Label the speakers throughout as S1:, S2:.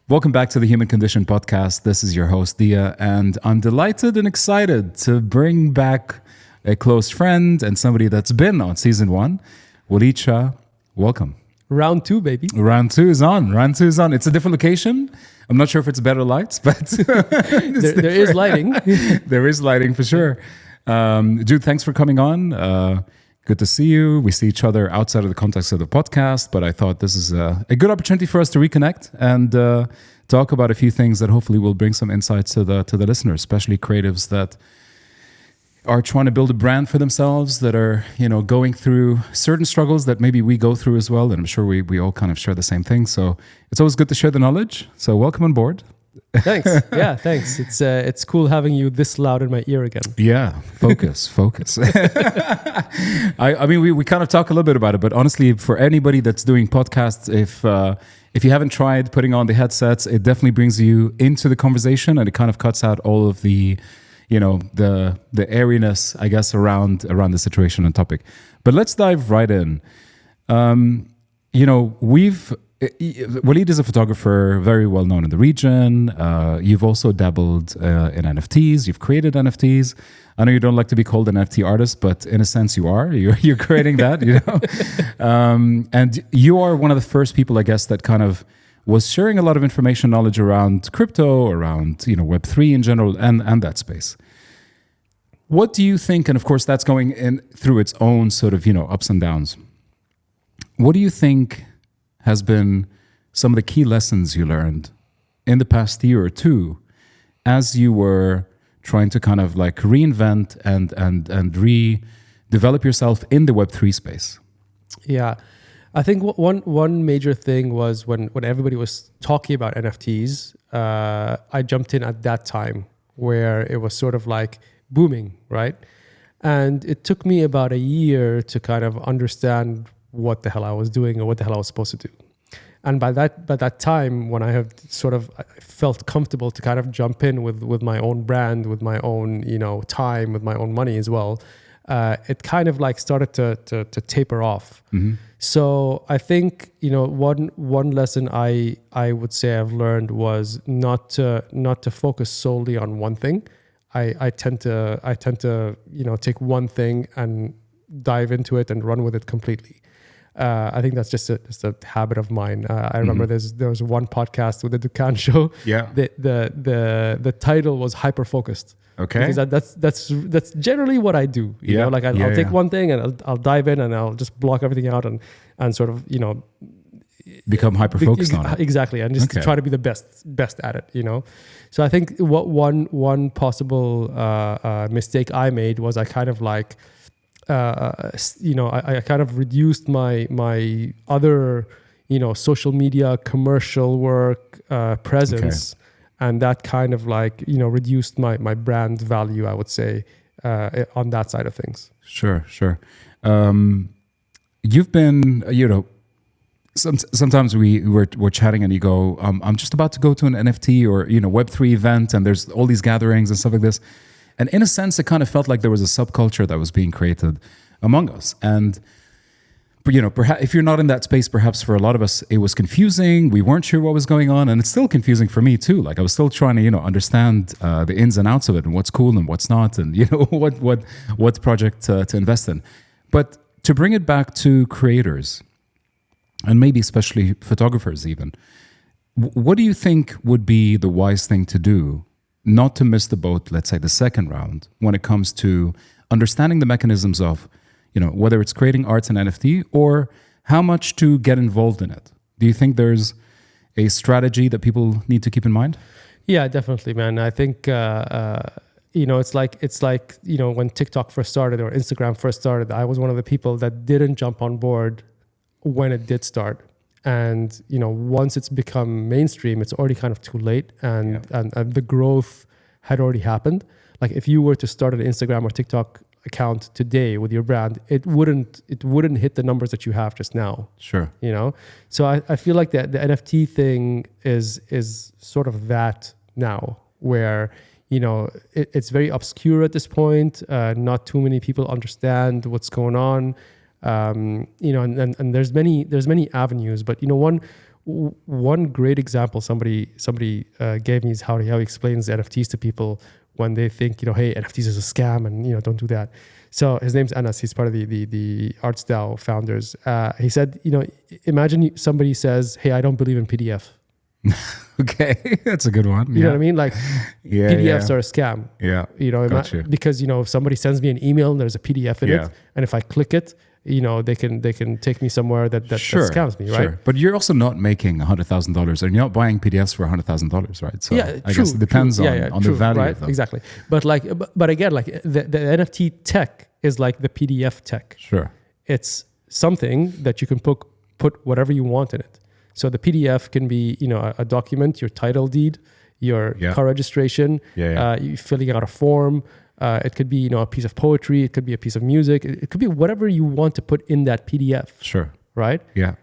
S1: Welcome back to the Human Condition podcast. This is your host, Dia, and I'm delighted and excited to bring back a close friend and somebody that's been on season 1, Waleed Shah. Welcome.
S2: Round 2, baby.
S1: Round 2 is on. It's a different location. I'm not sure if it's better lights, but
S2: there is lighting.
S1: There is lighting for sure. Dude, thanks for coming on. Good to see you. We see each other outside of the context of the podcast, but I thought this is a good opportunity for us to reconnect and talk about a few things that hopefully will bring some insights to the listeners, especially creatives that are trying to build a brand for themselves, that are going through certain struggles that maybe we go through as well, and I'm sure we all kind of share the same thing. So it's always good to share the knowledge. So welcome on board.
S2: Thanks. Yeah, thanks. It's cool having you this loud in my ear again.
S1: Yeah, focus. I mean, we kind of talk a little bit about it, but honestly, for anybody that's doing podcasts, if you haven't tried putting on the headsets, it definitely brings you into the conversation, and it kind of cuts out all of the the airiness, I guess, around the situation and topic. But let's dive right in. Waleed is a photographer, very well known in the region. You've also dabbled in NFTs. You've created NFTs. I know you don't like to be called an NFT artist, but in a sense you are. You're creating that, and you are one of the first people, I guess, that kind of was sharing a lot of information, knowledge around crypto, around Web3 in general, and that space. What do you think? And of course, that's going in through its own sort of ups and downs. What do you think has been some of the key lessons you learned in the past year or two as you were trying to kind of like reinvent and redevelop yourself in the Web3 space?
S2: Yeah. I think one major thing was when everybody was talking about NFTs, I jumped in at that time where it was sort of like booming, right? And it took me about a year to kind of understand what the hell I was doing or what the hell I was supposed to do. And by that time, when I felt comfortable to kind of jump in with my own brand, with my own time, with my own money as well, it kind of like started to taper off. Mm-hmm. So I think one lesson I would say I've learned was not to focus solely on one thing. I tend to take one thing and dive into it and run with it completely. I think that's just a habit of mine. I remember there was one podcast with the Dukan show.
S1: Yeah.
S2: The title was Hyper Focused.
S1: Okay.
S2: Because that's generally what I do. I'll take one thing and I'll dive in and I'll just block everything out and sort of
S1: become hyper focused on it.
S2: Exactly, and just try to be the best at it. So I think what one possible mistake I made was I kind of like. I kind of reduced my other, social media, commercial work, presence, and that kind of like, reduced my brand value, I would say, on that side of things.
S1: Sure. You've been, sometimes we're chatting and you go, I'm just about to go to an NFT or, Web3 event, and there's all these gatherings and stuff like this. And in a sense, it kind of felt like there was a subculture that was being created among us. And, perhaps if you're not in that space, perhaps for a lot of us, it was confusing. We weren't sure what was going on. And it's still confusing for me too. Like I was still trying to, understand the ins and outs of it and what's cool and what's not and, what project to invest in. But to bring it back to creators and maybe especially photographers even, what do you think would be the wise thing to do not to miss the boat, let's say the second round, when it comes to understanding the mechanisms of, whether it's creating arts and NFT or how much to get involved in it? Do you think there's a strategy that people need to keep in mind?
S2: Yeah, definitely, man. I think, it's like, when TikTok first started or Instagram first started, I was one of the people that didn't jump on board when it did start. And, once it's become mainstream, it's already kind of too late. And the growth had already happened. Like if you were to start an Instagram or TikTok account today with your brand, it wouldn't hit the numbers that you have just now.
S1: Sure.
S2: So I feel like the NFT thing is sort of that now where, it's very obscure at this point. Not too many people understand what's going on. And there's many avenues, but one one great example somebody gave me is how he explains NFTs to people when they think, hey, NFTs is a scam and, don't do that. So his name's Anas. He's part of the ArtsDAO founders. He said, imagine somebody says, hey, I don't believe in PDF.
S1: Okay, that's a good one.
S2: You know what I mean? Like PDFs are a scam.
S1: Yeah. Gotcha.
S2: Because, if somebody sends me an email and there's a PDF in it, and if I click it, they can take me somewhere that scams me, right? Sure.
S1: But you're also not making $100,000 and you're not buying PDFs for $100,000, right? So I guess it depends on the value of them.
S2: Exactly. But but again, like the NFT tech is like the PDF tech.
S1: Sure.
S2: It's something that you can put whatever you want in it. So the PDF can be, a document, your title deed, your car registration, you filling out a form. It could be, a piece of poetry. It could be a piece of music. It could be whatever you want to put in that PDF.
S1: Sure.
S2: Right.
S1: Yeah.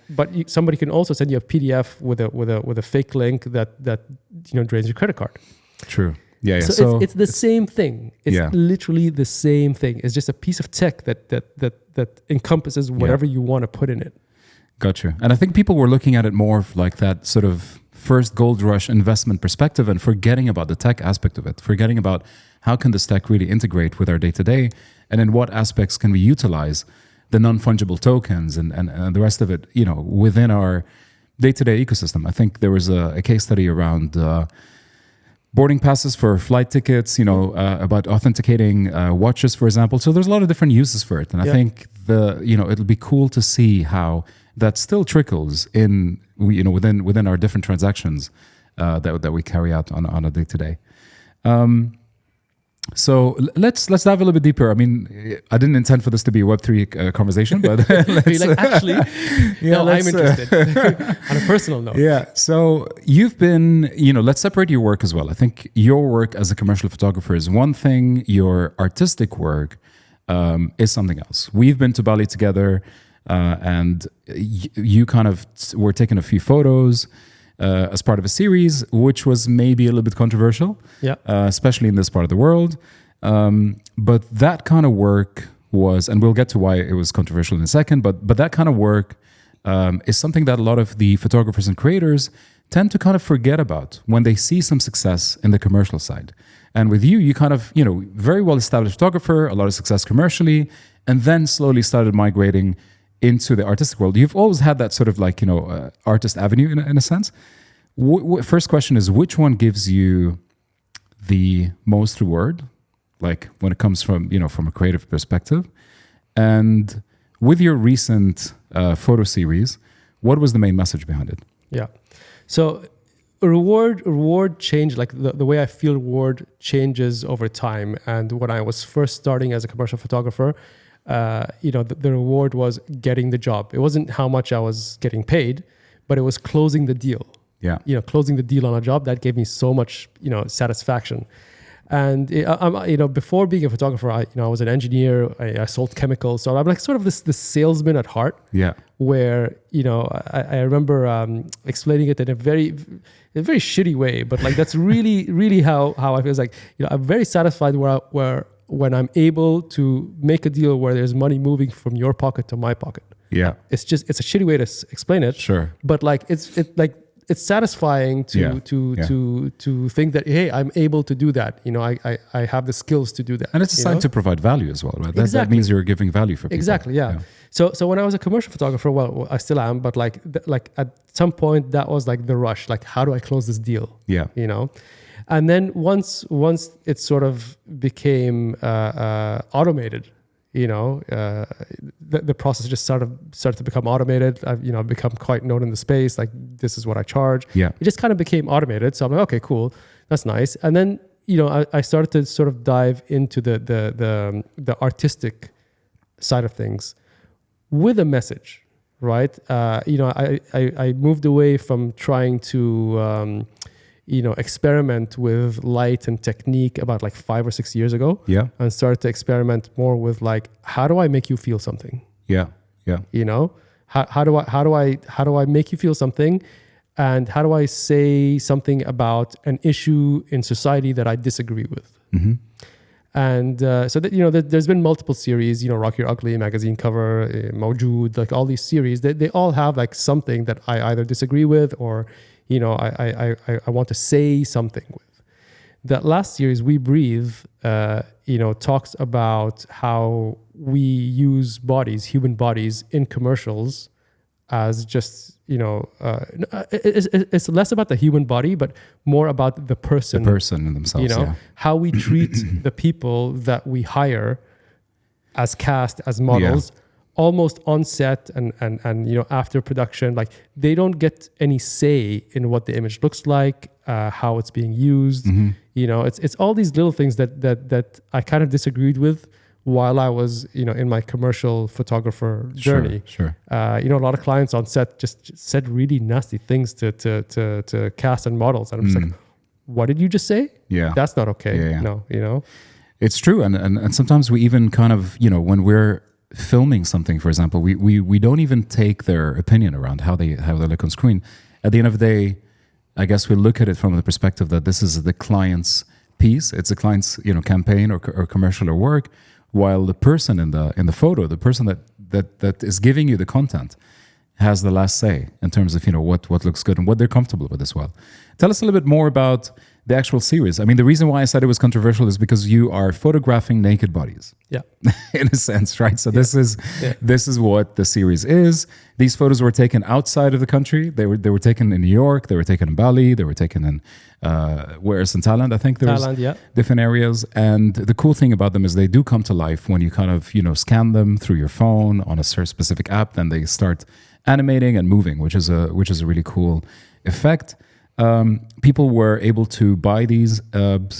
S2: But somebody can also send you a PDF with a fake link that drains your credit card.
S1: True. Yeah.
S2: So it's the same thing. It's literally the same thing. It's just a piece of tech that encompasses whatever you want to put in it.
S1: Gotcha. And I think people were looking at it more like that sort of first gold rush investment perspective and forgetting about the tech aspect of it, forgetting about how can this tech really integrate with our day-to-day and in what aspects can we utilize the non-fungible tokens and the rest of it, within our day-to-day ecosystem. I think there was a case study around boarding passes for flight tickets, about authenticating watches, for example. So there's a lot of different uses for it. And I think it'll be cool to see how that still trickles in, within our different transactions that we carry out on a day-to-day. So let's dive a little bit deeper. I mean, I didn't intend for this to be a Web3 conversation, but
S2: I'm interested on a personal note.
S1: Yeah. So you've been, let's separate your work as well. I think your work as a commercial photographer is one thing. Your artistic work is something else. We've been to Bali together, and you kind of were taking a few photos as part of a series, which was maybe a little bit controversial, especially in this part of the world. But that kind of work was, and we'll get to why it was controversial in a second, but that kind of work is something that a lot of the photographers and creators tend to kind of forget about when they see some success in the commercial side. And with you kind of, very well-established photographer, a lot of success commercially, and then slowly started migrating into the artistic world. You've always had that sort of artist avenue in a sense. First question is, which one gives you the most reward? Like when it comes from a creative perspective? And with your recent photo series, what was the main message behind it?
S2: Yeah. So reward change, like the way I feel reward changes over time. And when I was first starting as a commercial photographer, the reward was getting the job. It wasn't how much I was getting paid, but it was closing the deal.
S1: Yeah.
S2: Closing the deal on a job, that gave me so much, satisfaction. And before being a photographer, I was an engineer. I sold chemicals, so I'm like sort of this salesman at heart.
S1: Yeah.
S2: Where I remember explaining it in a very shitty way, but like that's really how I feel. It's like I'm very satisfied where when I'm able to make a deal where there's money moving from your pocket to my pocket.
S1: Yeah.
S2: It's a shitty way to explain it.
S1: Sure.
S2: But like it's satisfying to think that, hey, I'm able to do that. I have the skills to do that.
S1: And it's a sign to provide value as well, right? That means you're giving value for people.
S2: Exactly, yeah. So when I was a commercial photographer, well, I still am, but like at some point that was like the rush. Like, how do I close this deal?
S1: Yeah.
S2: And then once it sort of became automated, the process just started to become automated. I've become quite known in the space. Like, this is what I charge.
S1: Yeah.
S2: It just kind of became automated. So I'm like, okay, cool, that's nice. And then I started to sort of dive into the artistic side of things with a message, right? I moved away from trying to experiment with light and technique about like 5 or 6 years ago.
S1: Yeah.
S2: And started to experiment more with like, how do I make you feel something?
S1: Yeah. Yeah.
S2: How do I make you feel something? And how do I say something about an issue in society that I disagree with?
S1: Mm-hmm.
S2: And so that, you know, there's been multiple series, you know, Rock Your Ugly magazine cover, Mawjood, like all these series, they all have like something that I either disagree with or, you know, I want to say something with. That last series, We Breathe, you know, talks about how we use bodies, human bodies, in commercials as just, you know, it's less about the human body, but more about the person.
S1: The person in themselves,
S2: you know,
S1: yeah.
S2: how we treat the people that we hire as cast, as models, almost on set and you know, after production. Like, they don't get any say in what the image looks like, how it's being used. You know, it's all these little things that I kind of disagreed with while I was, you know, in my commercial photographer journey.
S1: Sure.
S2: You know, a lot of clients on set just said really nasty things to cast and models, and I'm just like, what did you just say?
S1: Yeah,
S2: that's not okay.
S1: Yeah.
S2: No, you know,
S1: it's true, and sometimes we even kind of, you know, when we're filming something, for example, we don't even take their opinion around how they look on screen. At the end of the day, I guess we look at it from the perspective that this is the client's piece. It's a client's, you know, campaign or commercial or work, while the person in the photo, the person that is giving you the content, has the last say in terms of, you know, what looks good and what they're comfortable with as well. Tell us a little bit more about the actual series. I mean, the reason why I said it was controversial is because you are photographing naked bodies.
S2: Yeah.
S1: In a sense, right? So this is what the series is. These photos were taken outside of the country. They were taken in New York. They were taken in Bali. They were taken in where's in Thailand? I think there's different areas. And the cool thing about them is they do come to life when you kind of, you know, scan them through your phone on a specific app. Then they start animating and moving, which is a really cool effect. People were able to buy these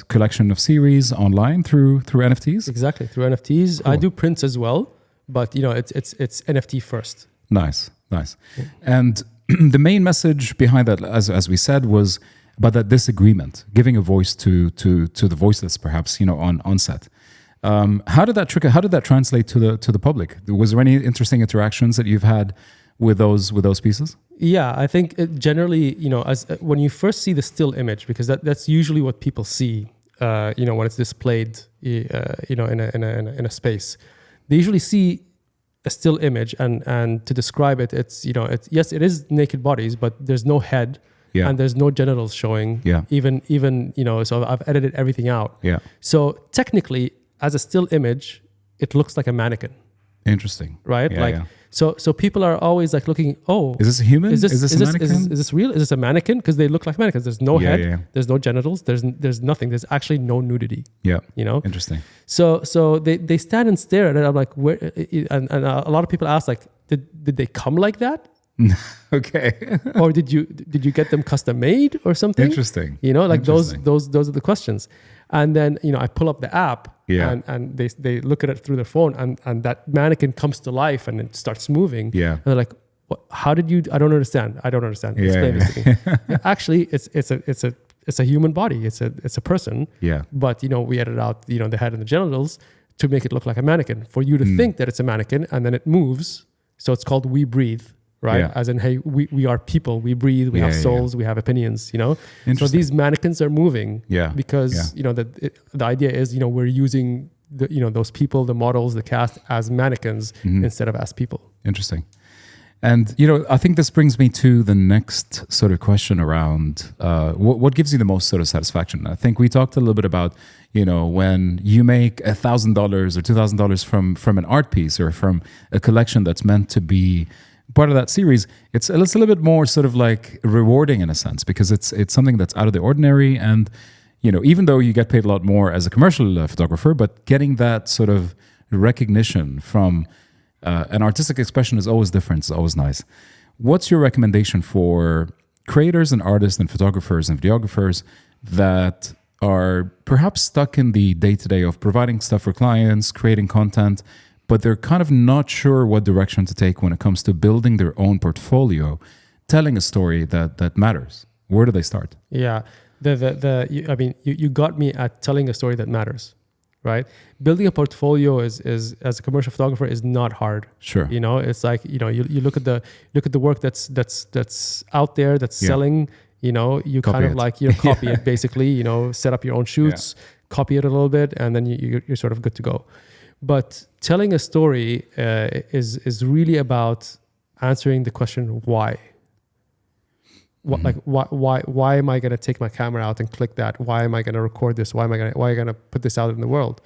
S1: collection of series online through NFTs.
S2: Exactly, through NFTs.
S1: Cool.
S2: I do prints as well, but you know, it's NFT first.
S1: Nice. And the main message behind that, as we said, was about that disagreement, giving a voice to the voiceless, perhaps, you know, on set. How did that translate to the public? Was there any interesting interactions that you've had with those pieces?
S2: Yeah, I think generally, you know, as when you first see the still image, because that's usually what people see, you know, when it's displayed, you know, in a space, they usually see a still image, and to describe it, it's, you know, yes, it is naked bodies, but there's no head, and there's no genitals showing, even you know. So I've edited everything out. Yeah. So technically, as a still image, it looks like a mannequin.
S1: Interesting.
S2: Right? So people are always like looking, oh,
S1: is this a human? Is this a mannequin?
S2: Is this real? Is this a mannequin? Because they look like mannequins. There's no head. There's no genitals. There's nothing. There's actually no nudity. Yeah. You know?
S1: Interesting.
S2: So they stand and stare at it. I'm like, where? And a lot of people ask, like, did they come like that?
S1: Okay.
S2: Or did you get them custom made or something?
S1: Interesting.
S2: You know, like those are the questions. And then, you know, I pull up the app, and they look at it through their phone, and that mannequin comes to life and it starts moving. Yeah. And they're like, what, how did you? I don't understand. Explain this to me. Actually, it's a human body. It's a person. Yeah. But, you know, we edit out, you know, the head and the genitals to make it look like a mannequin, for you to think that it's a mannequin, and then it moves. So it's called We Breathe. Right? Yeah. As in, hey, we are people. We breathe. We have souls. We have opinions. You know. So these mannequins are moving. Yeah. Because you know the idea is, you know, we're using those people, the models, the cast, as mannequins instead of as people.
S1: Interesting. And you know, I think this brings me to the next sort of question around what gives you the most sort of satisfaction. I think we talked a little bit about, you know, when you make $1,000 or $2,000 from an art piece or from a collection that's meant to be part of that series, it's a little bit more sort of like rewarding in a sense, because it's something that's out of the ordinary. And, you know, even though you get paid a lot more as a commercial photographer, but getting that sort of recognition from an artistic expression is always different. It's always nice. What's your recommendation for creators and artists and photographers and videographers that are perhaps stuck in the day-to-day of providing stuff for clients, creating content, but they're kind of not sure what direction to take when it comes to building their own portfolio, telling a story that matters? Where do they start?
S2: Yeah, you got me at telling a story that matters, right? Building a portfolio is as a commercial photographer is not hard. Sure, you know, it's like, you know, you look at the work that's out there that's selling. You know, you kind of like, you know, copy it basically. You know, set up your own shoots. copy it a little bit, and then you're sort of good to go. But telling a story is really about answering the question why. Why am I going to take my camera out and click that? Why am I going to record this? Why am I going to put this out in the world?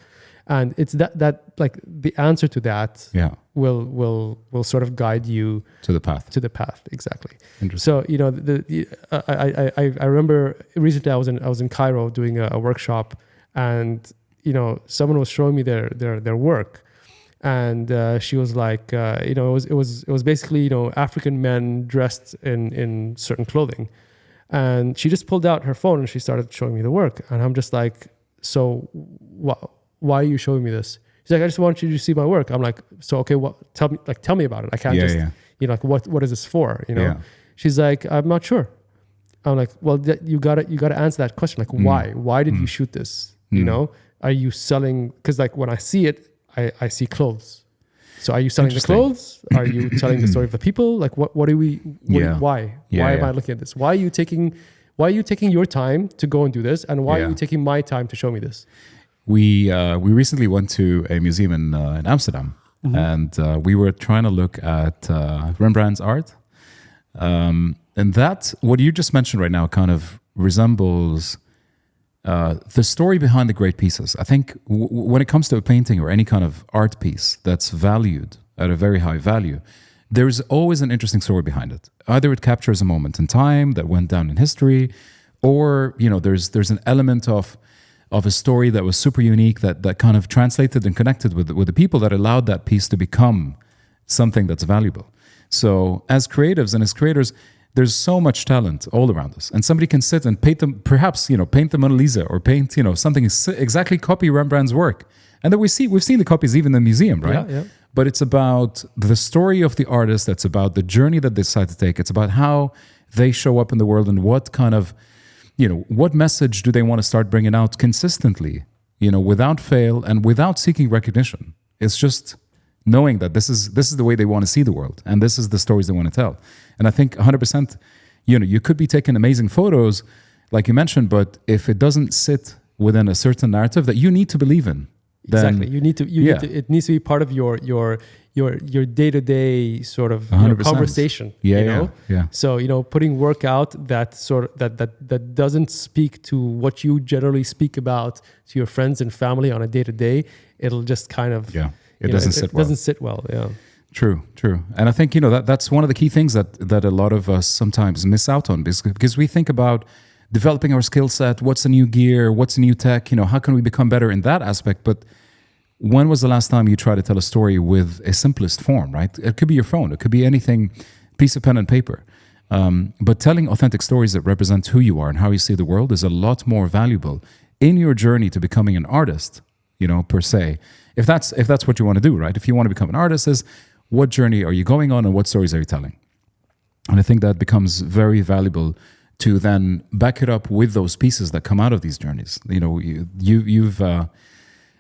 S2: And it's that like the answer to that will sort of guide you
S1: to the path.
S2: Exactly.
S1: Interesting.
S2: So I remember recently I was in Cairo doing a workshop, and someone was showing me their work, and she was like, it was basically African men dressed in certain clothing, and she just pulled out her phone and she started showing me the work, and I'm just like, so why are you showing me this? She's like, I just want you to see my work. I'm like, so okay, tell me about it. I can't like what is this for? She's like, I'm not sure. I'm like, well, you gotta answer that question. Like, why did you shoot this? Are you selling? Because like when I see it, I see clothes. So are you selling the clothes? Are you telling the story of the people? Like what do we? Why am I looking at this? Why are you taking your time to go and do this? And why are you taking my time to show me this?
S1: We recently went to a museum in Amsterdam, and we were trying to look at Rembrandt's art. And that, what you just mentioned right now, kind of resembles the story behind the great pieces. I think when it comes to a painting or any kind of art piece that's valued at a very high value, there's always an interesting story behind it. Either it captures a moment in time that went down in history, or there's an element of a story that was super unique that kind of translated and connected with the people that allowed that piece to become something that's valuable. So as creatives and as creators, there's so much talent all around us, and somebody can sit and paint them, perhaps paint the Mona Lisa or paint something exactly copy Rembrandt's work, and then we've seen the copies even in the museum, right?
S2: Yeah.
S1: But it's about the story of the artist. It's about the journey that they decide to take. It's about how they show up in the world and what kind of what message do they want to start bringing out consistently, without fail and without seeking recognition. It's just knowing that this is the way they want to see the world, and this is the stories they want to tell. And I think 100%, you could be taking amazing photos, like you mentioned, but if it doesn't sit within a certain narrative that you need to believe in, then
S2: exactly, you need to. It needs to be part of your day-to-day sort of conversation.
S1: Yeah.
S2: So putting work out that doesn't speak to what you generally speak about to your friends and family on a day-to-day, it'll just kind of
S1: it doesn't
S2: sit well. Yeah.
S1: True. And I think that's one of the key things that a lot of us sometimes miss out on, because we think about developing our skill set, what's a new gear, what's a new tech, how can we become better in that aspect? But when was the last time you tried to tell a story with a simplest form, right? It could be your phone, it could be anything, piece of pen and paper. But telling authentic stories that represent who you are and how you see the world is a lot more valuable in your journey to becoming an artist, per se. If that's what you want to do, right? If you want to become an artist, is what journey are you going on and what stories are you telling? And I think that becomes very valuable to then back it up with those pieces that come out of these journeys. You've a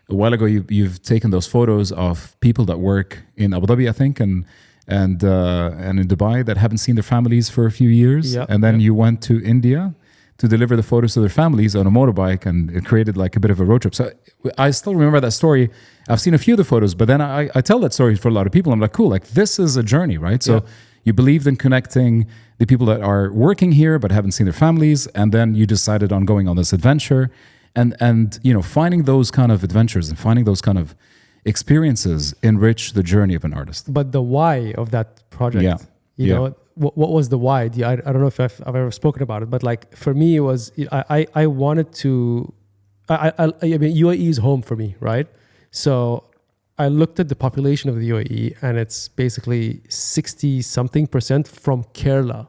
S1: while ago you've taken those photos of people that work in Abu Dhabi, I think, and in Dubai that haven't seen their families for a few years, and then you went to India to deliver the photos to their families on a motorbike, and it created like a bit of a road trip. So I still remember that story. I've seen a few of the photos, but then I tell that story for a lot of people. I'm like, cool, like this is a journey, right? So you believed in connecting the people that are working here but haven't seen their families, and then you decided on going on this adventure, and finding those kind of adventures and finding those kind of experiences enrich the journey of an artist.
S2: But the why of that project, what was the why? I don't know if I've ever spoken about it, but like for me, it was I wanted to. I mean, UAE is home for me, right? So I looked at the population of the UAE, and it's basically 60-something% from Kerala.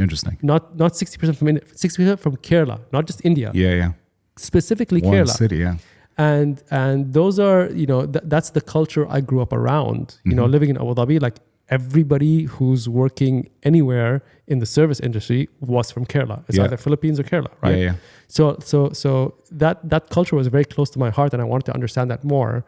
S1: Interesting.
S2: Not 60% from India, 60% from Kerala, not just India.
S1: Yeah.
S2: Specifically
S1: One
S2: Kerala.
S1: city, yeah.
S2: And those are, that's the culture I grew up around. Living in Abu Dhabi, like everybody who's working anywhere in the service industry was from Kerala. It's either Philippines or Kerala, right?
S1: Yeah.
S2: So that culture was very close to my heart, and I wanted to understand that more.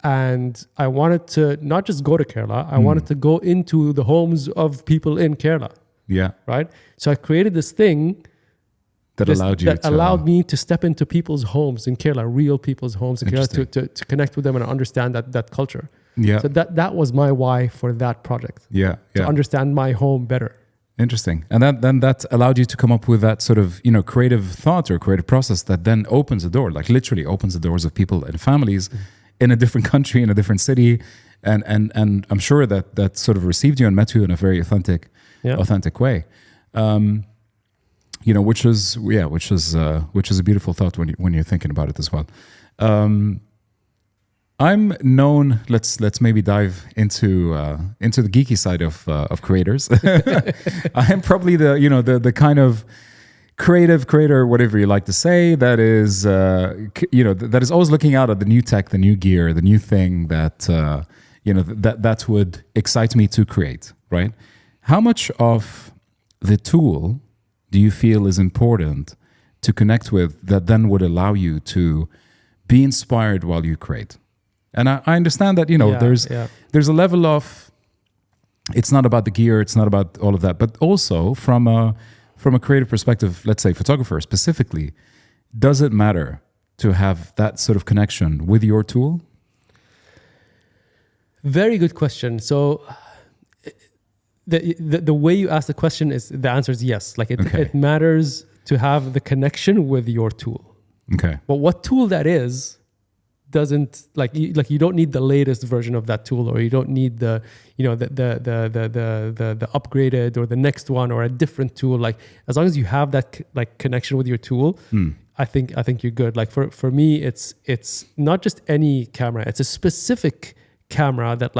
S2: And I wanted to not just go to Kerala, I wanted to go into the homes of people in Kerala.
S1: Yeah.
S2: Right? So I created this thing
S1: that allowed you to
S2: allowed me to step into people's homes in Kerala, real people's homes in Kerala, to connect with them and understand that culture.
S1: Yeah.
S2: So that was my why for that project.
S1: Yeah.
S2: To understand my home better.
S1: Interesting. And that allowed you to come up with that sort of, creative thought or creative process that then opens the door, like literally opens the doors of people and families in a different country, in a different city. And I'm sure that sort of received you and met you in a very authentic way. Which is a beautiful thought when you're thinking about it as well. I'm known. Let's maybe dive into the geeky side of creators. I am probably the kind of creative creator, whatever you like to say, that is that is always looking out at the new tech, the new gear, the new thing that that would excite me to create. Right? How much of the tool do you feel is important to connect with that then would allow you to be inspired while you create? And I understand that, there's a level of, it's not about the gear, it's not about all of that, but also from a creative perspective, let's say photographer specifically, does it matter to have that sort of connection with your tool?
S2: Very good question. So the way you ask the question is, the answer is yes. Like it matters to have the connection with your tool.
S1: Okay.
S2: But what tool that is doesn't you don't need the latest version of that tool, or you don't need the upgraded or the next one or a different tool. Like as long as you have that connection with your tool, I think you're good. Like for me, it's not just any camera. It's a specific camera that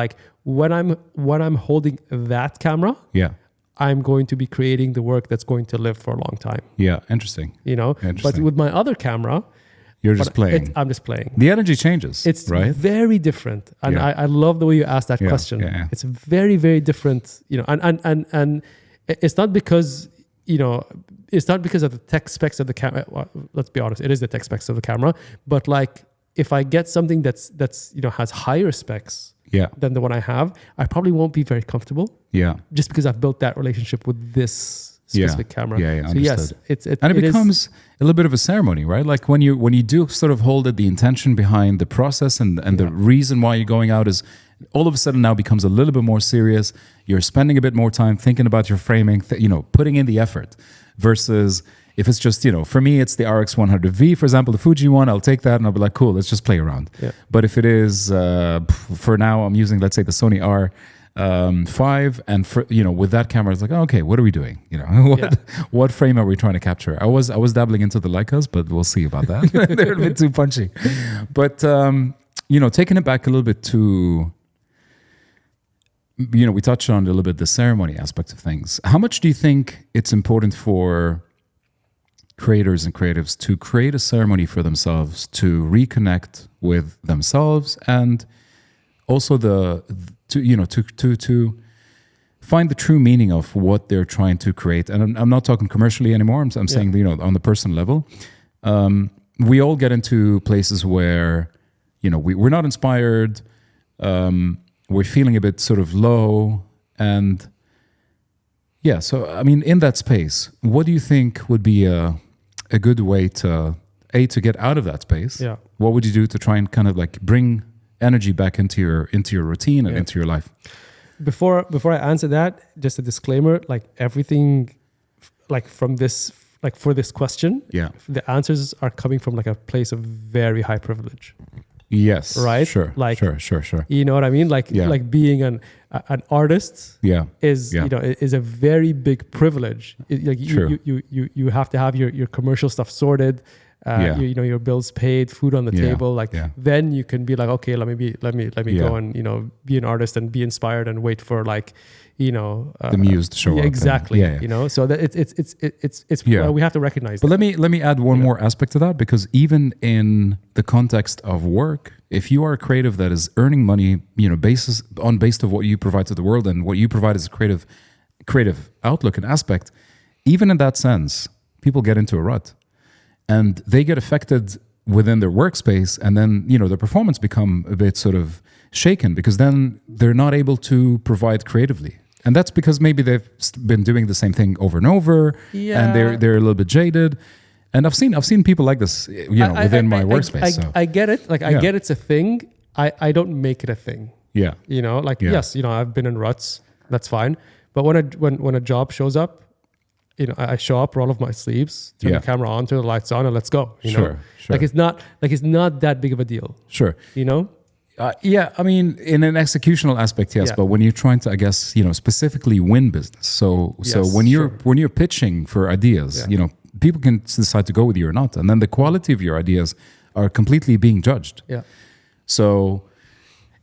S2: when I'm holding that camera, I'm going to be creating the work that's going to live for a long time.
S1: Yeah, interesting.
S2: But with my other camera,
S1: you're just playing.
S2: I'm just playing.
S1: The energy changes.
S2: It's
S1: right?
S2: very different, and I love the way you asked that question.
S1: Yeah.
S2: It's very, very different. And it's not because it's not because of the tech specs of the camera. Well, let's be honest, it is the tech specs of the camera. But if I get something that's has higher specs than the one I have, I probably won't be very comfortable. Yeah. Just because I've built that relationship with this specific camera.
S1: Yeah,
S2: so yes, it
S1: becomes a little bit of a ceremony, right? Like when you do sort of hold it, the intention behind the process and the reason why you're going out is all of a sudden now becomes a little bit more serious. You're spending a bit more time thinking about your framing, putting in the effort, versus if it's just, for me, it's the RX100V, for example, the Fuji one, I'll take that and I'll be like, cool, let's just play around. Yeah. But if it is, for now, I'm using, let's say, the Sony R5, and for, with that camera, it's like, okay, what are we doing? What frame are we trying to capture? I was dabbling into the Leicas, but we'll see about that. They're a bit too punchy. But, taking it back a little bit to, we touched on a little bit the ceremony aspect of things. How much do you think it's important for creators and creatives to create a ceremony for themselves to reconnect with themselves, and also to find the true meaning of what they're trying to create? And I'm not talking commercially anymore. I'm saying on the personal level. We all get into places where we're not inspired. We're feeling a bit sort of low, and so I mean, in that space, what do you think would be a good way to get out of that space? Yeah. What would you do to try and kind of bring energy back into your routine and into your life?
S2: Before I answer that, just a disclaimer: everything, from this, for this question, the answers are coming from a place of very high privilege.
S1: Yes.
S2: Right.
S1: Sure. Sure.
S2: You know what I mean? Being an artist. Is is a very big privilege. You have to have your commercial stuff sorted. Your bills paid, food on the table. Then you can be okay, let me go and be an artist and be inspired and wait for the
S1: muse to show up.
S2: Exactly. So that it's we have to recognize.
S1: But let me add one more aspect to that, because even in the context of work, if you are a creative that is earning money, based of what you provide to the world and what you provide as a creative outlook and aspect, even in that sense, people get into a rut. And they get affected within their workspace, and then their performance become a bit sort of shaken, because then they're not able to provide creatively, and that's because maybe they've been doing the same thing over and over, and they're a little bit jaded. And I've seen people like this, within my workspace.
S2: I get it. Like, I
S1: Yeah.
S2: get it's a thing. I don't make it a thing.
S1: Yeah.
S2: Like,
S1: Yeah.
S2: yes, I've been in ruts. That's fine. But when a job shows up, I show up, roll off my sleeves, turn
S1: Yeah.
S2: the camera on, turn the lights on, and let's go.
S1: Sure.
S2: Like, it's not that big of a deal.
S1: Sure. Yeah, I mean, in an executional aspect, yes,
S2: Yeah.
S1: but when you're trying to, I guess, specifically win business. So
S2: Yes,
S1: when you're pitching for ideas,
S2: Yeah.
S1: people can decide to go with you or not, and then the quality of your ideas are completely being judged.
S2: Yeah.
S1: So,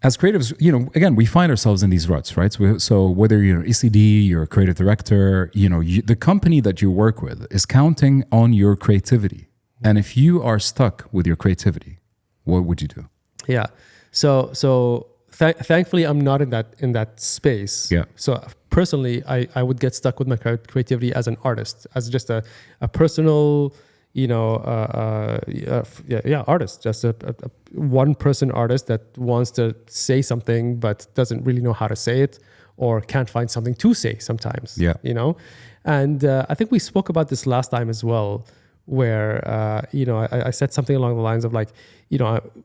S1: as creatives, again, we find ourselves in these ruts, right? So whether you're ECD, you're a creative director, the company that you work with is counting on your creativity, and if you are stuck with your creativity, what would you do?
S2: Yeah. So thankfully, I'm not in that space.
S1: Yeah.
S2: So personally, I would get stuck with my creativity as an artist, as just a personal, artist, just a one person artist that wants to say something but doesn't really know how to say it, or can't find something to say sometimes.
S1: Yeah.
S2: And I think we spoke about this last time as well, where I said something along the lines of like,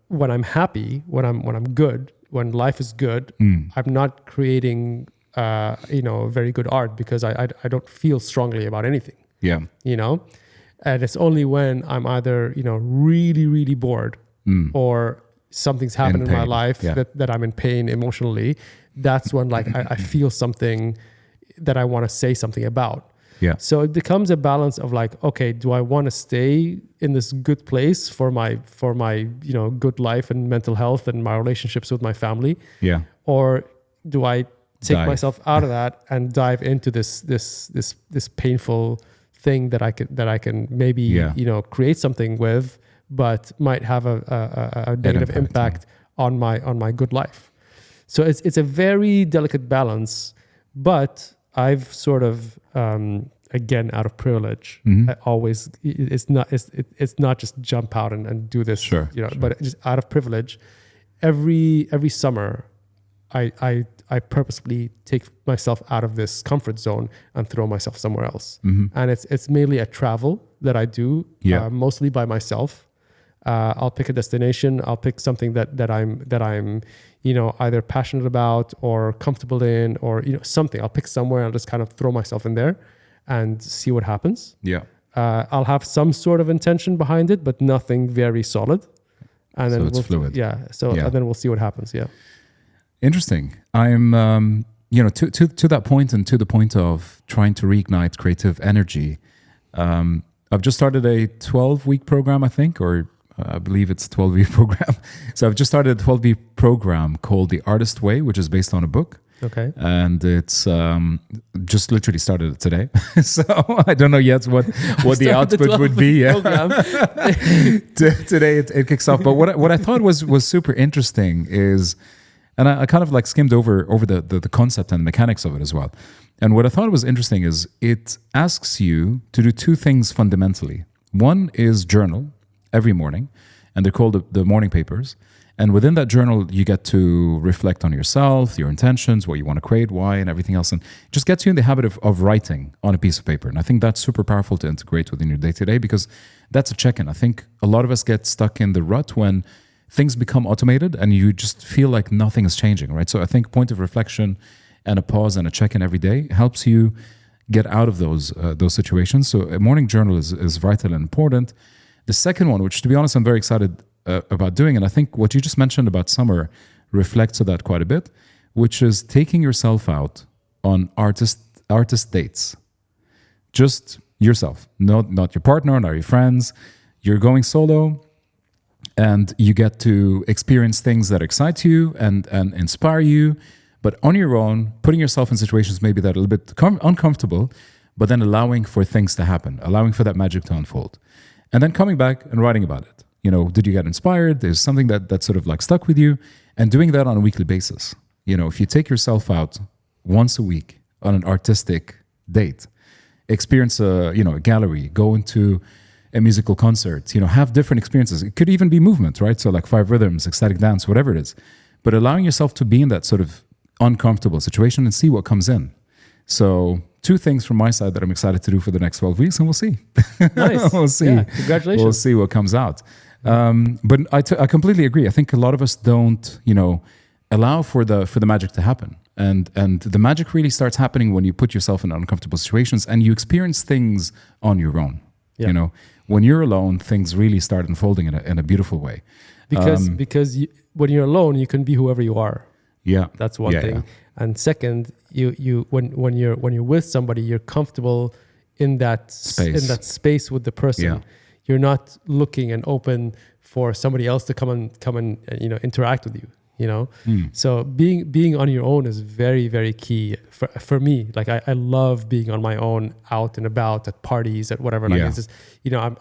S2: when I'm happy, when I'm good, when life is good, I'm not creating very good art because I don't feel strongly about anything.
S1: Yeah.
S2: And it's only when I'm either really, really bored or something's happened in my
S1: pain.
S2: life
S1: Yeah.
S2: that I'm in pain emotionally. That's when like I feel something that I want to say something about.
S1: Yeah.
S2: So it becomes a balance of like, okay, do I want to stay in this good place for my good life and mental health and my relationships with my family,
S1: Yeah.
S2: or do I take
S1: Dive.
S2: myself out of that and dive into this painful thing that I can maybe
S1: Yeah.
S2: create something with, but might have a negative impact on my good life. So it's a very delicate balance, but I've sort of again, out of privilege, I always it's not just jump out and do this,
S1: Sure.
S2: but just out of privilege. Every summer, I purposely take myself out of this comfort zone and throw myself somewhere else. And it's mainly a travel that I do, mostly by myself. I'll pick a destination. I'll pick something that I'm either passionate about or comfortable in, or something. I'll pick somewhere. I'll just kind of throw myself in there and see what happens.
S1: Yeah.
S2: I'll have some sort of intention behind it, but nothing very solid. And
S1: So
S2: then
S1: it's fluid.
S2: Yeah. So
S1: Yeah.
S2: and then we'll see what happens. Yeah.
S1: Interesting. I'm, to that point, and to the point of trying to reignite creative energy. I've just started a 12-week program, I think, or I believe it's a 12-week program. So I've just started a 12-week program called The Artist Way, which is based on a book.
S2: Okay.
S1: And it's just literally started it today. So I don't know yet what the output would be. Yeah. Today it kicks off. But what I thought was super interesting is, and I kind of like skimmed over the concept and mechanics of it as well. And what I thought was interesting is it asks you to do two things fundamentally. One is journal every morning, and they're called the morning papers. And within that journal, you get to reflect on yourself, your intentions, what you want to create, why, and everything else. And it just gets you in the habit of writing on a piece of paper. And I think that's super powerful to integrate within your day-to-day, because that's a check-in. I think a lot of us get stuck in the rut when things become automated and you just feel like nothing is changing, right? So I think point of reflection and a pause and a check-in every day helps you get out of those situations. So a morning journal is vital and important. The second one, which to be honest, I'm very excited about doing, and I think what you just mentioned about summer reflects on that quite a bit, which is taking yourself out on artist dates. Just yourself, not your partner, not your friends. You're going solo, and you get to experience things that excite you and inspire you, but on your own, putting yourself in situations maybe that are a little bit uncomfortable, but then allowing for things to happen, allowing for that magic to unfold. And then coming back and writing about it. Did you get inspired? There's something that sort of like stuck with you, and doing that on a weekly basis. If you take yourself out once a week on an artistic date, experience a gallery, go into a musical concert, have different experiences. It could even be movement, right? So like 5 rhythms, ecstatic dance, whatever it is. But allowing yourself to be in that sort of uncomfortable situation and see what comes in. So two things from my side that I'm excited to do for the next 12 weeks, and we'll see.
S2: Nice.
S1: We'll see.
S2: Yeah, congratulations.
S1: We'll see what comes out. But I completely agree. I think a lot of us don't, allow for the magic to happen. And the magic really starts happening when you put yourself in uncomfortable situations and you experience things on your own.
S2: Yeah.
S1: When you're alone, things really start unfolding in a beautiful way.
S2: Because when you're alone, you can be whoever you are.
S1: Yeah,
S2: That's one thing.
S1: Yeah.
S2: And second, when you're with somebody, you're comfortable in that space with the person.
S1: Yeah.
S2: You're not looking and open for somebody else to come and interact with you. So being on your own is very, very key for me. Like I love being on my own, out and about at parties, at whatever. Like it's just,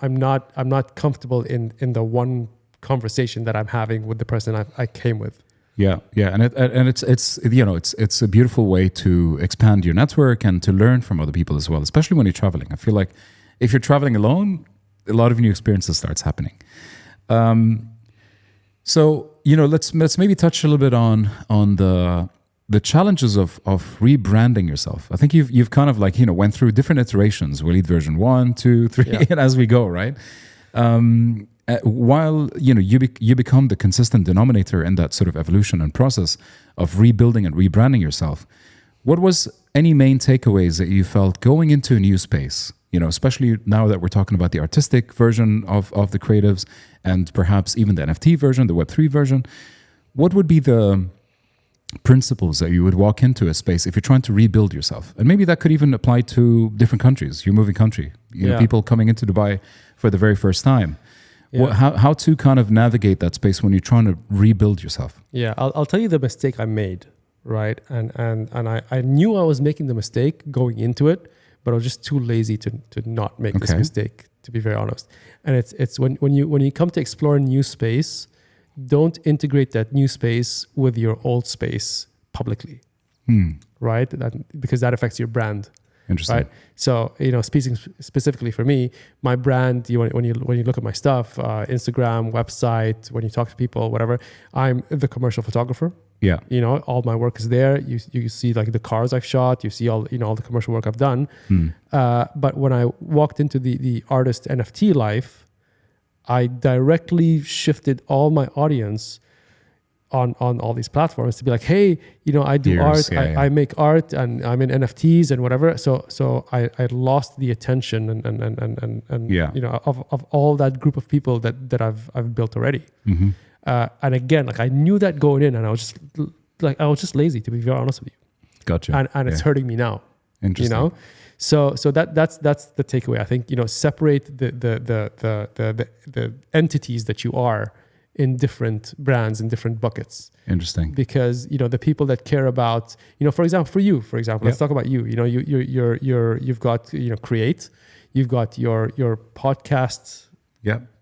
S2: I'm not comfortable in the one conversation that I'm having with the person I came with.
S1: Yeah, and it's a beautiful way to expand your network and to learn from other people as well, especially when you're traveling. I feel like if you're traveling alone, a lot of new experiences starts happening. So let's maybe touch a little bit on the challenges of rebranding yourself. I think you've kind of went through different iterations, Waleed version 1, 2, 3, and as we go, right? While you become the consistent denominator in that sort of evolution and process of rebuilding and rebranding yourself, what was any main takeaways that you felt going into a new space? Especially now that we're talking about the artistic version of the creatives and perhaps even the NFT version, the Web3 version. What would be the principles that you would walk into a space if you're trying to rebuild yourself? And maybe that could even apply to different countries. You're moving country. People coming into Dubai for the very first time. Yeah. How to kind of navigate that space when you're trying to rebuild yourself?
S2: Yeah, I'll tell you the mistake I made, right? And I knew I was making the mistake going into it, but I was just too lazy to not make this mistake, to be very honest. And it's when you come to explore a new space, don't integrate that new space with your old space publicly, right? Because that affects your brand.
S1: Interesting.
S2: Right. So, speaking specifically for me, my brand, when you look at my stuff, Instagram, website, when you talk to people, whatever, I'm the commercial photographer.
S1: Yeah.
S2: All my work is there. You see like the cars I've shot, you see all the commercial work I've done. But when I walked into the artist NFT life, I directly shifted all my audience on all these platforms to be like, hey, I do art, I make art, and I'm in NFTs and whatever. So I lost the attention and of all that group of people that I've built already. Mm-hmm. And again, I knew that going in, and I was just lazy, to be very honest with you.
S1: Gotcha.
S2: And it's hurting me now.
S1: Interesting.
S2: So that's the takeaway. I think separate the entities that you are in different brands, in different buckets.
S1: Interesting.
S2: Because the people that care about, for example, let's talk about you. You've got create, you've got your podcast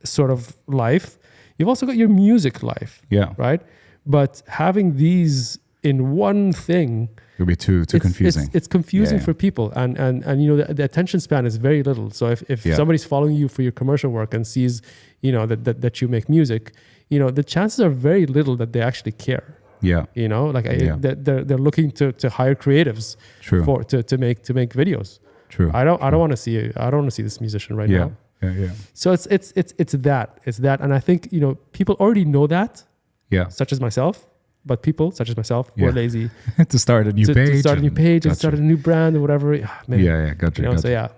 S2: sort of life. You've also got your music life. Yeah. Right. But having these in one thing,
S1: it'll be too confusing.
S2: It's confusing for people, and the attention span is very little. So if somebody's following you for your commercial work and sees that you make music, the chances are very little that they actually care. Yeah. They're looking to hire creatives to make videos. True. I don't want to see this musician right now. Yeah. So it's that, and I think people already know that. Yeah. Such as myself. But people such as myself who are lazy
S1: to start a new page,
S2: and start a new brand or whatever.
S1: Gotcha.
S2: So yeah.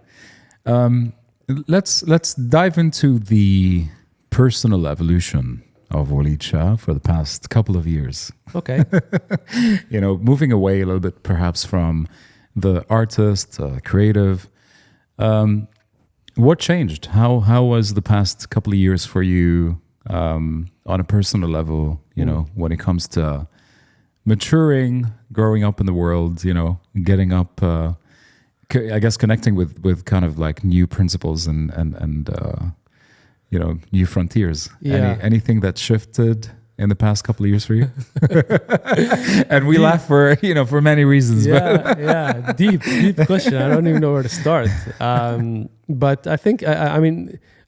S1: Let's dive into the personal evolution of Waleed Shah for the past couple of years.
S2: Okay.
S1: Moving away a little bit perhaps from the artist, creative. What changed? How was the past couple of years for you? On a personal level, when it comes to maturing, growing up in the world, getting up, I guess connecting with kind of like new principles and new frontiers. Yeah. Anything that shifted in the past couple of years for you? And we laugh for many reasons.
S2: Yeah. Deep question. I don't even know where to start. But I think,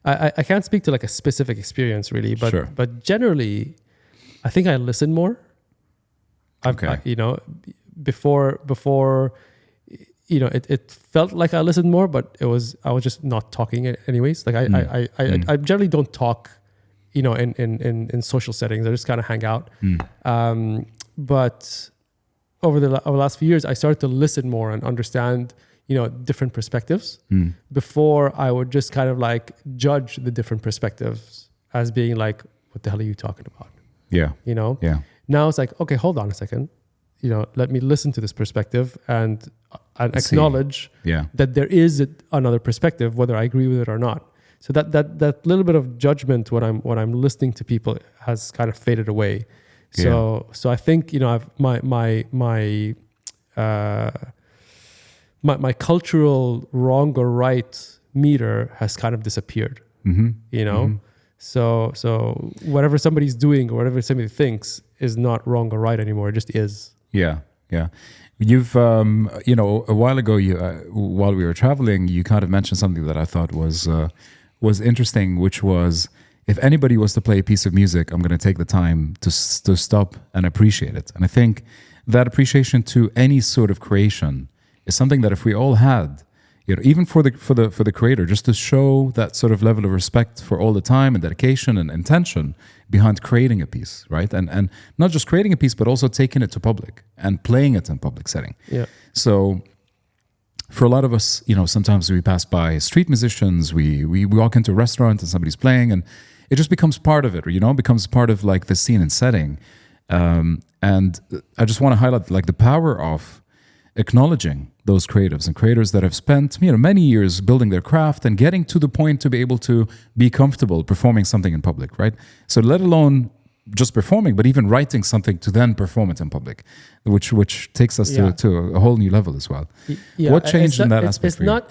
S2: I can't speak to like a specific experience really, but generally, I think I listen more. Before it felt like I listened more, but I was just not talking anyways. Like I generally don't talk, in social settings. I just kind of hang out. But over the last few years, I started to listen more and understand, different perspectives. Before I would just kind of like judge the different perspectives as being like, what the hell are you talking about?
S1: Yeah. Yeah.
S2: Now it's like, okay, hold on a second. Let me listen to this perspective and acknowledge that there is another perspective, whether I agree with it or not. So that little bit of judgment when I'm listening to people has kind of faded away. So I think I've my cultural wrong or right meter has kind of disappeared. So whatever somebody's doing or whatever somebody thinks is not wrong or right anymore. It just is.
S1: Yeah. You've, a while ago, while we were traveling, you kind of mentioned something that I thought was interesting, which was, if anybody was to play a piece of music, I'm going to take the time to stop and appreciate it. And I think that appreciation to any sort of creation is something that if we all had, even for the creator, just to show that sort of level of respect for all the time and dedication and intention behind creating a piece, right? And not just creating a piece, but also taking it to public and playing it in public setting.
S2: Yeah.
S1: So for a lot of us, sometimes we pass by street musicians, we walk into a restaurant and somebody's playing, and it just becomes part of it, becomes part of like the scene and setting. And I just want to highlight like the power of acknowledging those creatives and creators that have spent many years building their craft and getting to the point to be able to be comfortable performing something in public, right? So let alone just performing, but even writing something to then perform it in public, which takes us to a whole new level as well.
S2: Yeah,
S1: what changed in that aspect?
S2: It's not.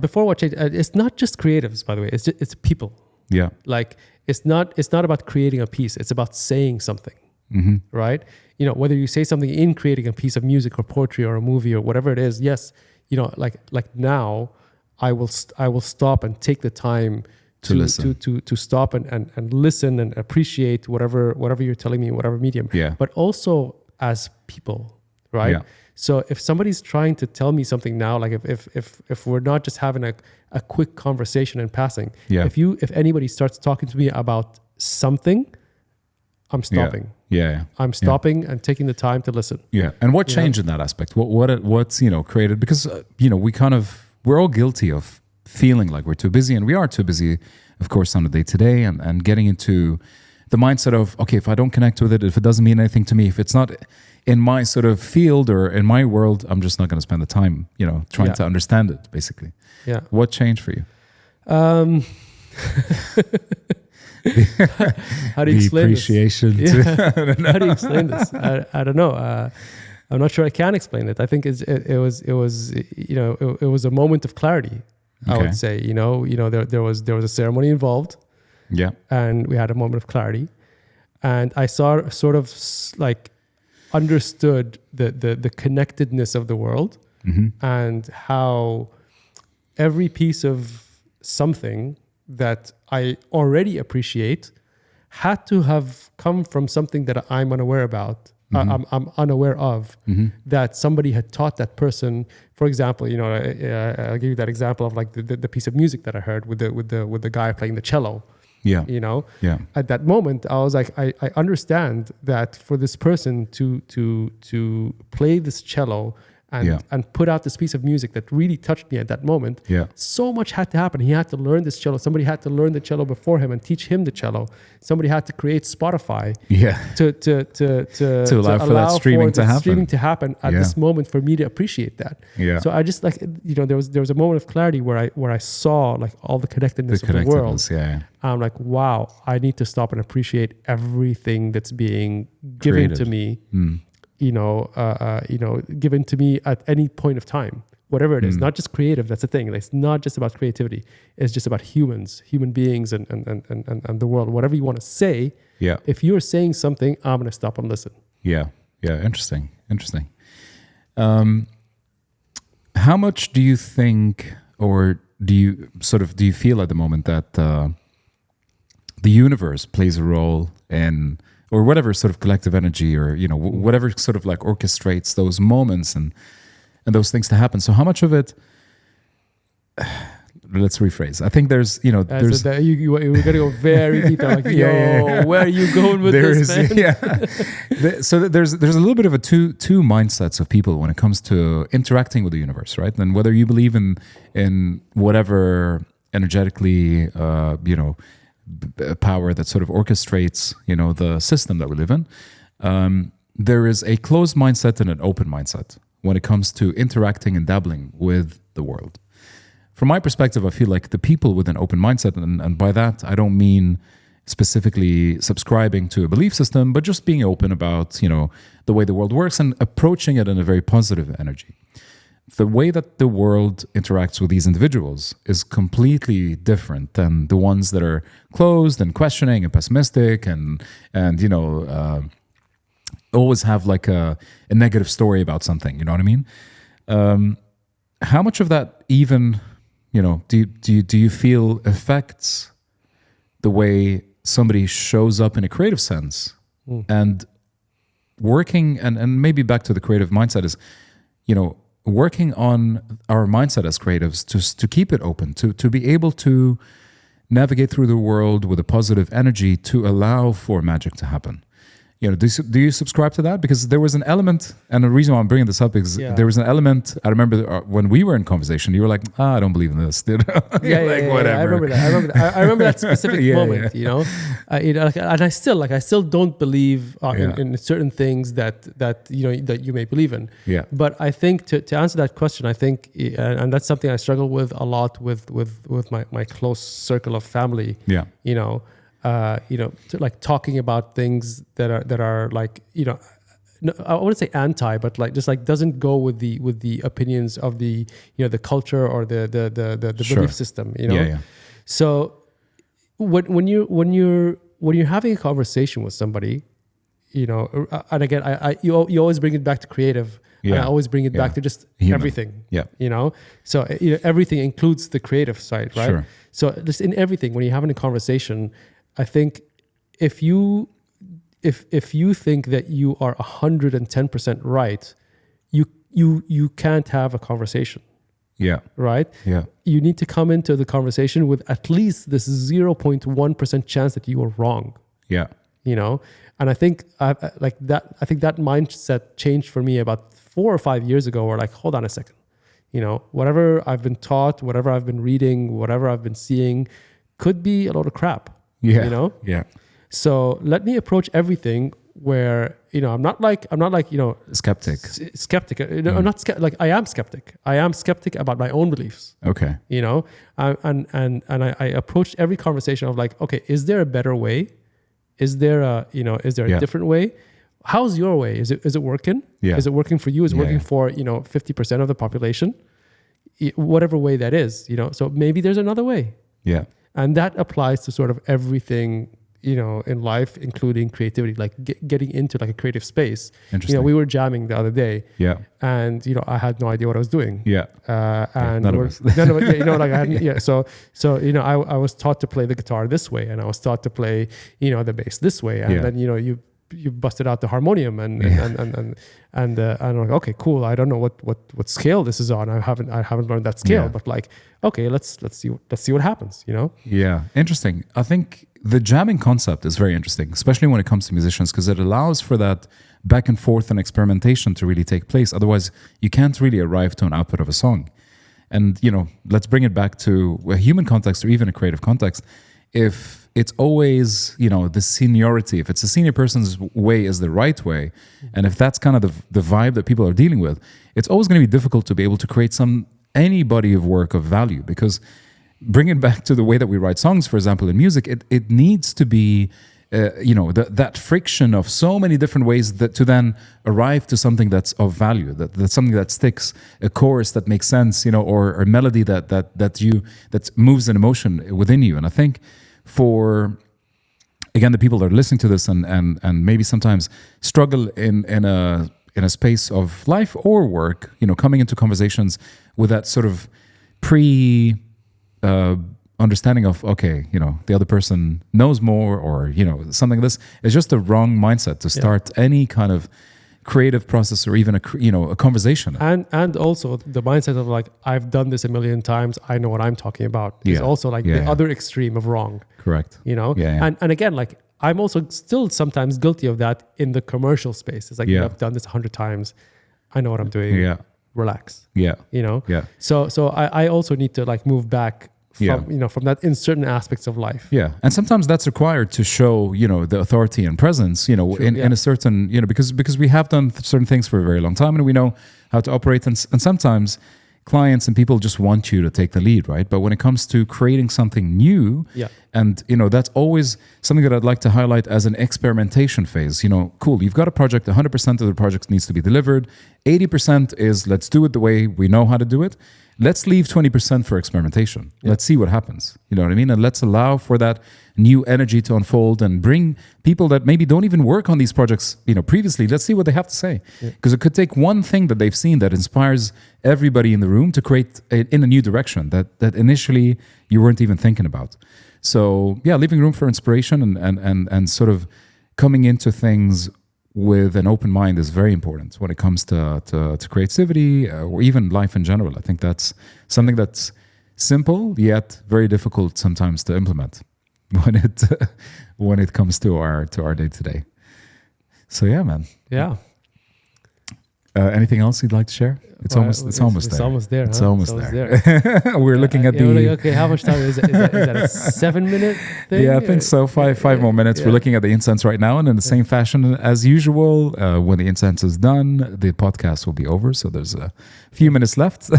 S2: Before what changed? It's not just creatives, by the way. It's people.
S1: Yeah.
S2: Like it's not about creating a piece. It's about saying something, right? Whether you say something in creating a piece of music or poetry or a movie or whatever it is. Yes, like now, I will stop and take the time to listen, to stop and listen and appreciate whatever you're telling me in whatever medium.
S1: Yeah.
S2: But also as people, right?
S1: Yeah.
S2: So if somebody's trying to tell me something now, like if we're not just having a quick conversation in passing, if anybody starts talking to me about something, I'm stopping.
S1: Yeah.
S2: I'm stopping and taking the time to listen.
S1: Yeah. And what changed in that aspect? What's created? Because we're all guilty of feeling like we're too busy, and we are too busy, of course, on the day to day, and getting into the mindset of, okay, if I don't connect with it, if it doesn't mean anything to me, if it's not in my sort of field or in my world, I'm just not going to spend the time, trying to understand it, basically.
S2: Yeah.
S1: What changed for you?
S2: How do you explain
S1: appreciation
S2: this? How do you explain this? I don't know. I'm not sure I can explain it. I think it was a moment of clarity. I would say, there was a ceremony involved.
S1: Yeah.
S2: And we had a moment of clarity. And I saw sort of like understood the connectedness of the world and how every piece of something that I already appreciate had to have come from something that I'm unaware about. I'm unaware of that somebody had taught that person. For example, I'll give you that example of like the piece of music that I heard with the guy playing the cello.
S1: Yeah.
S2: At that moment, I was like, I understand that for this person to play this cello and put out this piece of music that really touched me at that moment.
S1: Yeah.
S2: So much had to happen. He had to learn this cello. Somebody had to learn the cello before him and teach him the cello. Somebody had to create Spotify.
S1: Yeah.
S2: To
S1: allow for that streaming to happen.
S2: At this moment for me to appreciate that.
S1: Yeah.
S2: So I just there was a moment of clarity where I saw like all the connectedness of the world.
S1: Yeah.
S2: I'm like, wow, I need to stop and appreciate everything that's being given
S1: Created.
S2: to me. Given to me at any point of time, whatever it is, not just creative. That's the thing. It's not just about creativity. It's just about human beings and the world, whatever you want to say.
S1: Yeah.
S2: If you're saying something, I'm going to stop and listen.
S1: Yeah. Interesting. How much do you think, or do you feel at the moment that the universe plays a role in, or whatever sort of collective energy, or whatever sort of like orchestrates those moments and and those things to happen. So how much of it? Let's rephrase. I think there's, there's
S2: you're gonna go very deep. I'm like, where are you going with
S1: there
S2: this?
S1: Is,
S2: Man?
S1: yeah. So there's a little bit of a two mindsets of people when it comes to interacting with the universe, right? And whether you believe in whatever energetically, power that sort of orchestrates, the system that we live in, there is a closed mindset and an open mindset when it comes to interacting and dabbling with the world. From my perspective, I feel like the people with an open mindset, and by that, I don't mean specifically subscribing to a belief system, but just being open about, the way the world works and approaching it in a very positive energy. The way that the world interacts with these individuals is completely different than the ones that are closed and questioning and pessimistic and always have like a negative story about something. You know what I mean? How much of that even... do you feel affects the way somebody shows up in a creative sense? And working, and maybe back to the creative mindset is, working on our mindset as creatives to keep it open, to be able to navigate through the world with a positive energy to allow for magic to happen. Do you subscribe to that? Because there was an element, and the reason why I'm bringing this up is there was an element. I remember when we were in conversation, you were like, "I don't believe in this." Whatever.
S2: I remember that. I remember that specific moment. And I still don't believe in certain things that you may believe in.
S1: Yeah.
S2: But I think to answer that question, I think, and that's something I struggle with a lot with my close circle of family.
S1: Yeah.
S2: Like talking about things that are like, no, I wouldn't say anti, but like just like doesn't go with the opinions of the the culture or the belief system.
S1: Yeah.
S2: So when you're having a conversation with somebody, and again, you always bring it back to creative.
S1: Yeah.
S2: And I always bring it back to just
S1: human.
S2: Everything.
S1: Yeah.
S2: So everything includes the creative side, right?
S1: Sure.
S2: So just in everything, when you're having a conversation, I think if you think that you are 110% right, you can't have a conversation.
S1: Yeah.
S2: Right?
S1: Yeah.
S2: You need to come into the conversation with at least this 0.1% chance that you are wrong.
S1: Yeah.
S2: And I think I think that mindset changed for me about 4 or 5 years ago, where like, hold on a second. Whatever I've been taught, whatever I've been reading, whatever I've been seeing could be a load of crap.
S1: Yeah. Yeah.
S2: So let me approach everything where, I'm not like,
S1: skeptic.
S2: Skeptic. I'm not like I am skeptic. I am skeptic about my own beliefs.
S1: Okay.
S2: And I approached every conversation of like, okay, is there a better way? Is there a different way? How's your way? Is it working?
S1: Yeah.
S2: Is it working for you? Is it working for 50% of the population? Whatever way that is, So maybe there's another way.
S1: Yeah.
S2: And that applies to sort of everything, in life, including creativity, like getting into like a creative space.
S1: Interesting.
S2: We were jamming the other day.
S1: Yeah.
S2: And I had no idea what I was doing.
S1: Yeah.
S2: And
S1: none of us.
S2: like I hadn't. Yeah. So I was taught to play the guitar this way, and I was taught to play the bass this way, and then you busted out the harmonium and I'm like, okay, cool. I don't know what scale this is on. I haven't learned that scale, but like, okay, let's see what happens.
S1: Yeah, interesting. I think the jamming concept is very interesting, especially when it comes to musicians, because it allows for that back and forth and experimentation to really take place. Otherwise, you can't really arrive to an output of a song. And let's bring it back to a human context or even a creative context. If it's always, the seniority, if it's a senior person's way is the right way, and if that's kind of the vibe that people are dealing with, it's always going to be difficult to be able to create any body of work of value. Because bring it back to the way that we write songs, for example, in music, it needs to be, that friction of so many different ways that to then arrive to something that's of value, that's something that sticks, a chorus that makes sense, or a melody that moves an emotion within you. And I think for, again, the people that are listening to this and maybe sometimes struggle in a space of life or work, coming into conversations with that sort of understanding of, okay, the other person knows more, or something like this, is just the wrong mindset to start any kind of creative process or even a conversation.
S2: And also the mindset of like, I've done this a million times, I know what I'm talking about, is also like the other extreme of wrong.
S1: Correct. And
S2: again, like I'm also still sometimes guilty of that in the commercial space. It's like, I've done this 100 times, I know what I'm doing. Relax. So I also need to like move back from from that in certain aspects of life.
S1: And sometimes that's required to show the authority and presence in a certain because we have done certain things for a very long time and we know how to operate, and sometimes clients and people just want you to take the lead, right? But when it comes to creating something new, and that's always something that I'd like to highlight as an experimentation phase. Cool, you've got a project, 100% of the project needs to be delivered, 80% is let's do it the way we know how to do it. Let's leave 20% for experimentation. Let's see what happens. You know what I mean? And let's allow for that new energy to unfold and bring people that maybe don't even work on these projects, previously. Let's see what they have to say. Because it could take one thing that they've seen that inspires everybody in the room to create in a new direction that initially you weren't even thinking about. So leaving room for inspiration and sort of coming into things with an open mind is very important when it comes to creativity or even life in general. I think that's something that's simple yet very difficult sometimes to implement when it comes to our day to day. So man. Anything else you'd like to share? It's almost there.
S2: It's almost there.
S1: It's almost there. We're looking at
S2: okay, how much time is that? Is that a 7-minute thing?
S1: I think so. Five more minutes. We're looking at the incense right now, and in the same fashion as usual, when the incense is done, the podcast will be over. So there's a few minutes left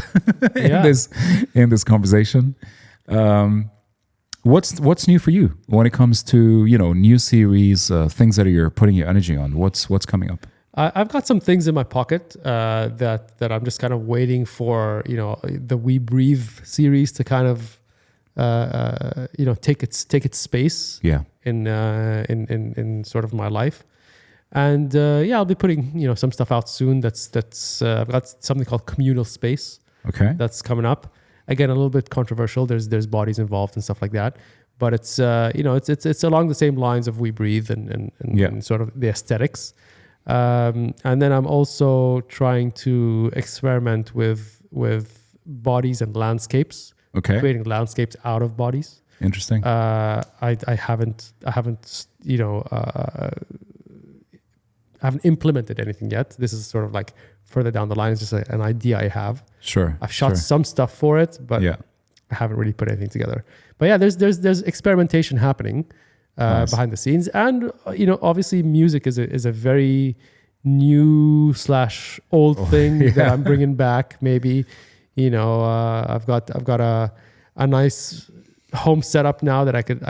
S1: in this conversation. What's new for you when it comes to new series, things that you're putting your energy on? What's coming up?
S2: I've got some things in my pocket that I'm just kind of waiting for, the We Breathe series to kind of, take its space. In sort of my life, and I'll be putting some stuff out soon. That's I've got something called Communal Space.
S1: Okay,
S2: that's coming up. Again, a little bit controversial. There's bodies involved and stuff like that, but it's it's along the same lines of We Breathe and sort of the aesthetics. And then I'm also trying to experiment with bodies and landscapes.
S1: Okay,
S2: creating landscapes out of bodies.
S1: Interesting.
S2: I haven't haven't implemented anything yet. This is sort of like further down the line. It's just an idea I have.
S1: Sure.
S2: I've shot some stuff for it, but I haven't really put anything together. But there's experimentation happening. Nice. Behind the scenes, and obviously music is a very new / old thing that I'm bringing back. Maybe I've got a nice home setup now that I could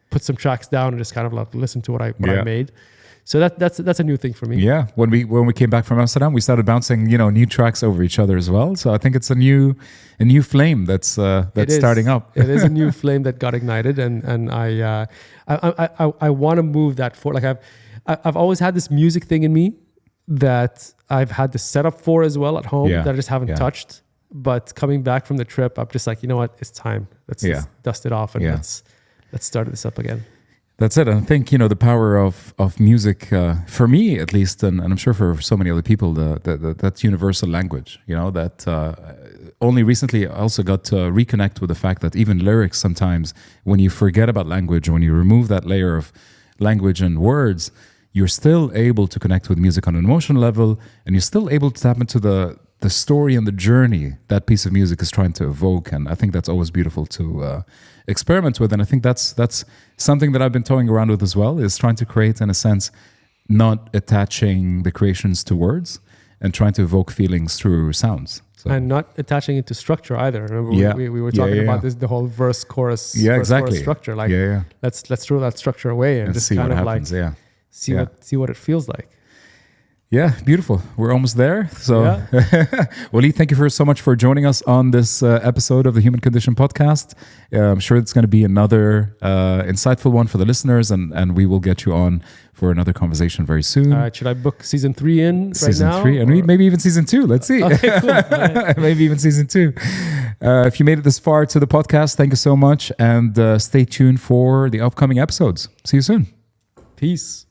S2: put some tracks down and just kind of like listen to what I made. So that's a new thing for me.
S1: Yeah, when we came back from Amsterdam, we started bouncing new tracks over each other as well. So I think it's a new flame that's starting up.
S2: It is a new flame that got ignited, and I want to move that forward. Like I've always had this music thing in me that I've had the setup for as well at home that I just haven't touched. But coming back from the trip, I'm just like, you know what, it's time. Let's dust it off and let's start this up again.
S1: That's it. And I think, the power of music, for me at least, and I'm sure for so many other people, that universal language, that only recently I also got to reconnect with the fact that even lyrics sometimes, when you forget about language, when you remove that layer of language and words, you're still able to connect with music on an emotional level, and you're still able to tap into the story and the journey that piece of music is trying to evoke. And I think that's always beautiful to experiment with. And I think that's something that I've been toying around with as well, is trying to create, in a sense, not attaching the creations to words and trying to evoke feelings through sounds. So.
S2: And not attaching it to structure either. Remember we were talking about this, the whole verse chorus structure. Like let's throw that structure away and just
S1: see
S2: kind
S1: what
S2: of
S1: happens.
S2: See what it feels like.
S1: Yeah, beautiful. We're almost there. So, Waleed, thank you so much for joining us on this episode of the Human Condition podcast. I'm sure it's going to be another insightful one for the listeners, and we will get you on for another conversation very soon.
S2: Should I book season 3 in right now?
S1: Season 3, and maybe even season 2. Let's see.
S2: Okay, cool.
S1: Maybe even season 2. If you made it this far to the podcast, thank you so much, and stay tuned for the upcoming episodes. See you soon.
S2: Peace.